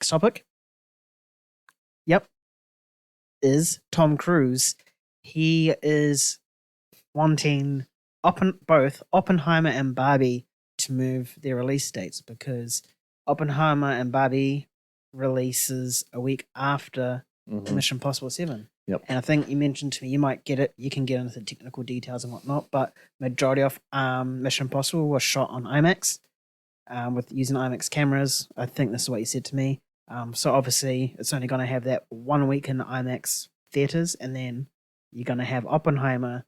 next topic. Yep, is Tom Cruise. He is wanting both Oppenheimer and Barbie to move their release dates because Oppenheimer and Barbie releases a week after Mission Impossible 7. Yep. And I think you mentioned to me you might get it. You can get into the technical details and whatnot, but majority of Mission Impossible was shot on IMAX with using IMAX cameras. I think this is what you said to me. So obviously it's only going to have that 1 week in the IMAX theaters, and then you're going to have Oppenheimer,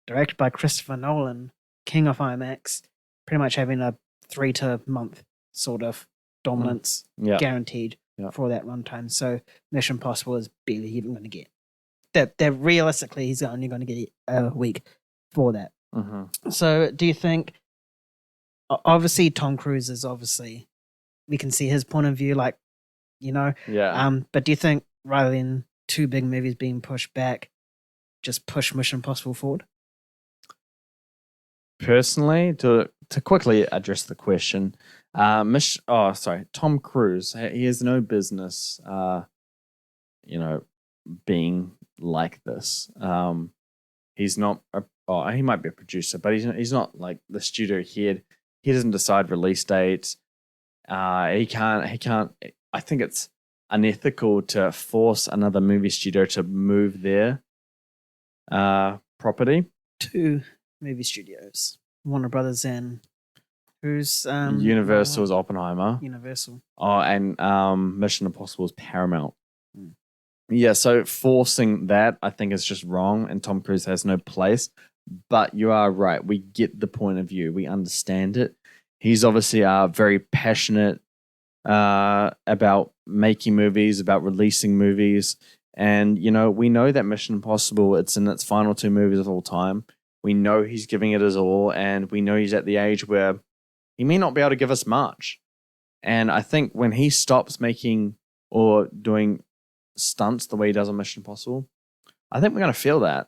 directed by Christopher Nolan, King of IMAX, pretty much having a 3 to month sort of dominance guaranteed for that runtime. So Mission Impossible is barely even going to get that. Realistically, he's only going to get a week for that. So do you think, obviously Tom Cruise is we can see his point of view, like, but do you think rather than two big movies being pushed back, just push Mission Impossible forward? Personally, to quickly address the question, Tom Cruise, he has no business, being like this. He's not. He might be a producer, but he's not like the studio head. He doesn't decide release dates. He can't. I think it's unethical to force another movie studio to move their property. Two movie studios, Warner Brothers and who's Universal's Oppenheimer. Universal. And Mission Impossible is Paramount. Yeah, so forcing that I think is just wrong, and Tom Cruise has no place. But you are right. We get the point of view. We understand it. He's obviously very passionate about making movies, about releasing movies. And, we know that Mission Impossible, it's in its final 2 movies of all time. We know he's giving it his all, and we know he's at the age where he may not be able to give us much. And I think when he stops making or doing stunts the way he does on Mission Impossible, I think we're going to feel that.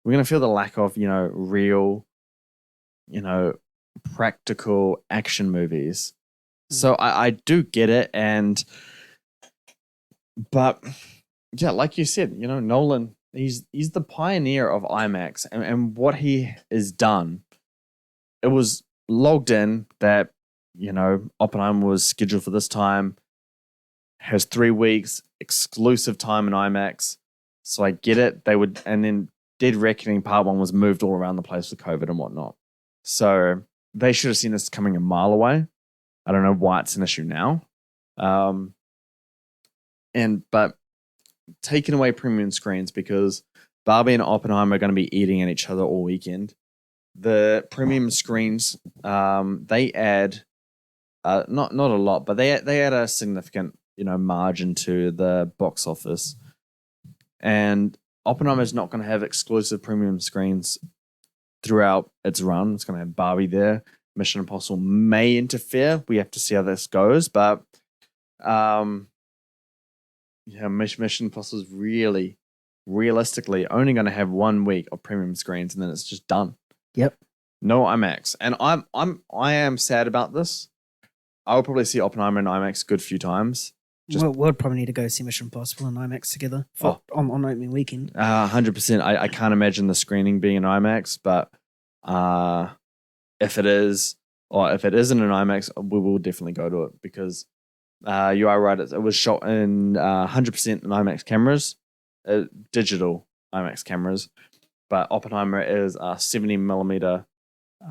We're going to feel the lack of, real, practical action movies. So I do get it. But yeah, like you said, Nolan, he's the pioneer of IMAX, and what he has done, it was logged in that, Oppenheimer was scheduled for this time, has 3 weeks exclusive time in IMAX. So I get it. And then Dead Reckoning Part 1 was moved all around the place with COVID and whatnot. So they should have seen this coming a mile away. I don't know why it's an issue now. But taking away premium screens, because Barbie and Oppenheimer are going to be eating at each other all weekend. The premium screens, they add not a lot, but they add a significant margin to the box office. And Oppenheimer is not going to have exclusive premium screens throughout its run. It's going to have Barbie there. Mission Impossible may interfere. We have to see how this goes, but Mission Impossible is really, realistically, only going to have 1 week of premium screens, and then it's just done. Yep. No IMAX, and I am sad about this. I will probably see Oppenheimer in IMAX a good few times. We'll probably need to go see Mission Impossible in IMAX together on opening weekend. 100%. I can't imagine the screening being in IMAX, but if it is, or if it isn't in IMAX, we will definitely go to it, because you are right. It was shot in 100% in IMAX cameras, digital IMAX cameras, but Oppenheimer is a 70mm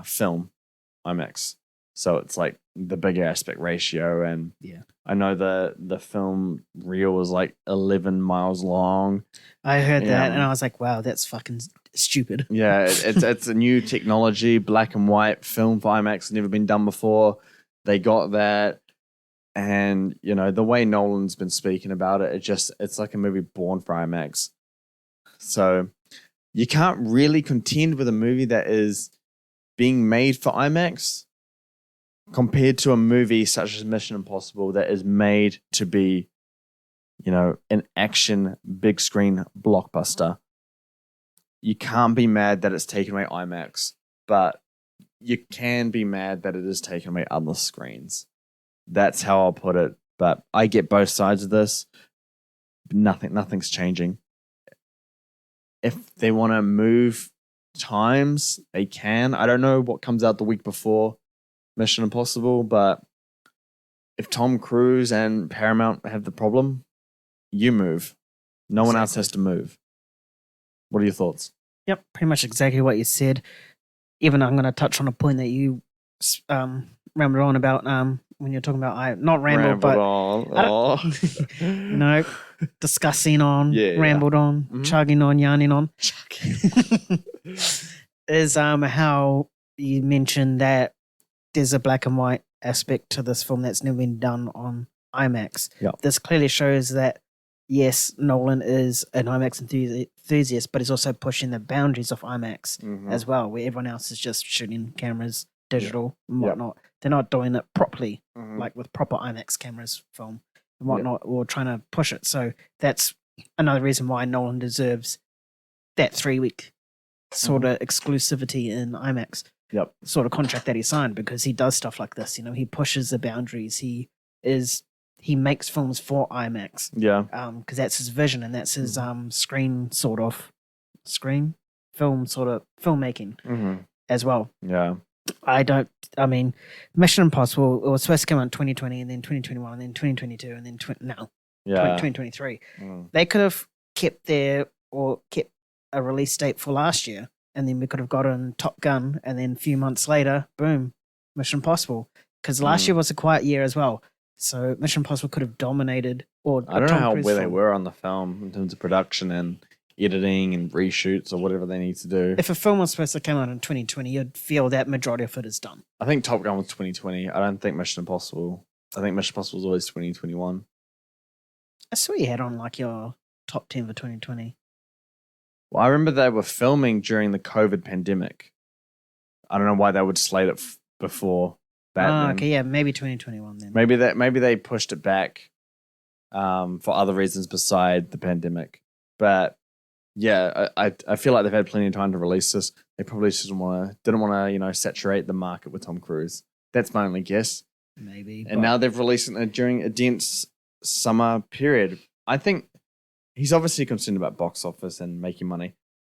film IMAX. So it's like the bigger aspect ratio, and I know the film reel was like 11 miles long. I heard that, and I was like, "Wow, that's fucking stupid." Yeah, it's a new technology, black and white film for IMAX, has never been done before. They got that, and the way Nolan's been speaking about it, it's like a movie born for IMAX. So you can't really contend with a movie that is being made for IMAX compared to a movie such as Mission Impossible that is made to be, an action big screen blockbuster. You can't be mad that it's taken away IMAX, but you can be mad that it is taken away other screens. That's how I'll put it. But I get both sides of this. Nothing's changing. If they want to move times, they can. I don't know what comes out the week before Mission Impossible, but if Tom Cruise and Paramount have the problem, you move. No one else has to move. What are your thoughts? Yep, pretty much exactly what you said. Even I'm going to touch on a point that you rambled on about when you're talking about not rambled, but on. discussing on, rambled on, chugging on, yarning on. Is how you mentioned that there's a black and white aspect to this film that's never been done on IMAX. Yep. This clearly shows that yes, Nolan is an IMAX enthusiast, but he's also pushing the boundaries of IMAX as well, where everyone else is just shooting cameras, digital and whatnot. They're not doing it properly, like with proper IMAX cameras, film and whatnot, or trying to push it. So that's another reason why Nolan deserves that 3-week sort of exclusivity in IMAX. Sort of contract that he signed, because he does stuff like this. He pushes the boundaries. He makes films for IMAX. Because that's his vision and that's his film sort of filmmaking as well. I mean, Mission Impossible, it was supposed to come out in 2020 and then 2021 and then 2022 and then 2023. They could have kept a release date for last year, and then we could have gotten Top Gun, and then a few months later, boom, Mission Impossible. Because last year was a quiet year as well. So Mission Impossible could have dominated. I don't know where they were on the film in terms of production and editing and reshoots or whatever they need to do. If a film was supposed to come out in 2020, you'd feel that majority of it is done. I think Top Gun was 2020. I don't think Mission Impossible. I think Mission Impossible was always 2021. I saw you had on like your top 10 for 2020. Well, I remember they were filming during the COVID pandemic. I don't know why they would slate it before that. Okay, yeah, maybe 2021 then. Maybe they pushed it back for other reasons beside the pandemic. But yeah, I feel like they've had plenty of time to release this. They probably just didn't want to saturate the market with Tom Cruise. That's my only guess. Maybe. And now they've released it during a dense summer period. I think he's obviously concerned about box office and making money.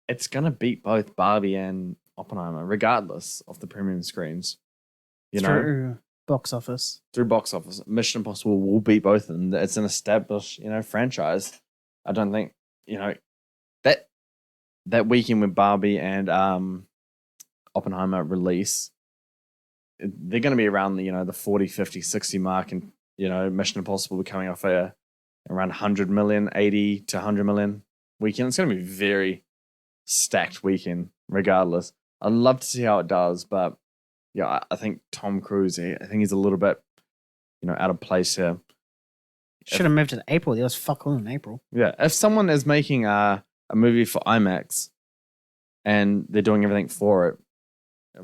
It's going to beat both Barbie and Oppenheimer, regardless of the premium screens. Through box office. Through box office. Mission Impossible will beat both of them. It's an established, franchise. I don't think, that weekend when Barbie and Oppenheimer release, they're going to be around the 40, 50, 60 mark, and Mission Impossible will be coming off around 100 million, 80 to 100 million weekend. It's going to be a very stacked weekend regardless. I'd love to see how it does, but yeah, I think Tom Cruise, I think he's a little bit out of place here. Should have moved to April. There was fuck all in April. Yeah, if someone is making a movie for IMAX and they're doing everything for it,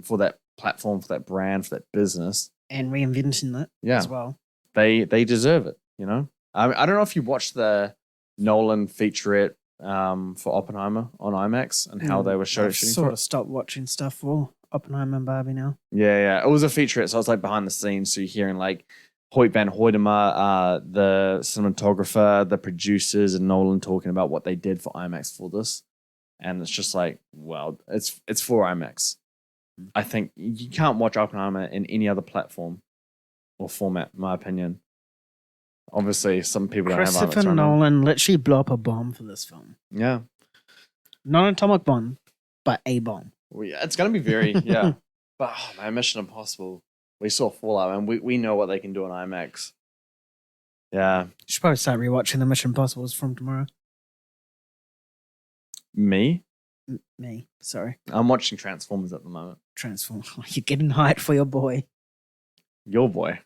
for that platform, for that brand, for that business, and reinventing it as well, they deserve it. I don't know if you watched the Nolan featurette for Oppenheimer on IMAX and how they were shooting. Sort of stopped watching stuff for Oppenheimer and Barbie now. Yeah, it was a featurette, so I was like behind the scenes, so you're hearing like Hoyt van Hoytema, the cinematographer, the producers, and Nolan talking about what they did for IMAX for this, and it's just like, well, it's for IMAX. I think you can't watch Oppenheimer in any other platform or format, in my opinion. Obviously, some people don't have IMAX. Christopher Nolan literally blew up a bomb for this film. Yeah, not an atomic bomb, but a bomb. Well, yeah, it's gonna be very But Mission Impossible. We saw Fallout, and we know what they can do on IMAX. Yeah. You should probably start rewatching the Mission Impossibles from tomorrow. Me? Me, sorry. I'm watching Transformers at the moment. Transformers. You're getting hyped for your boy. Your boy.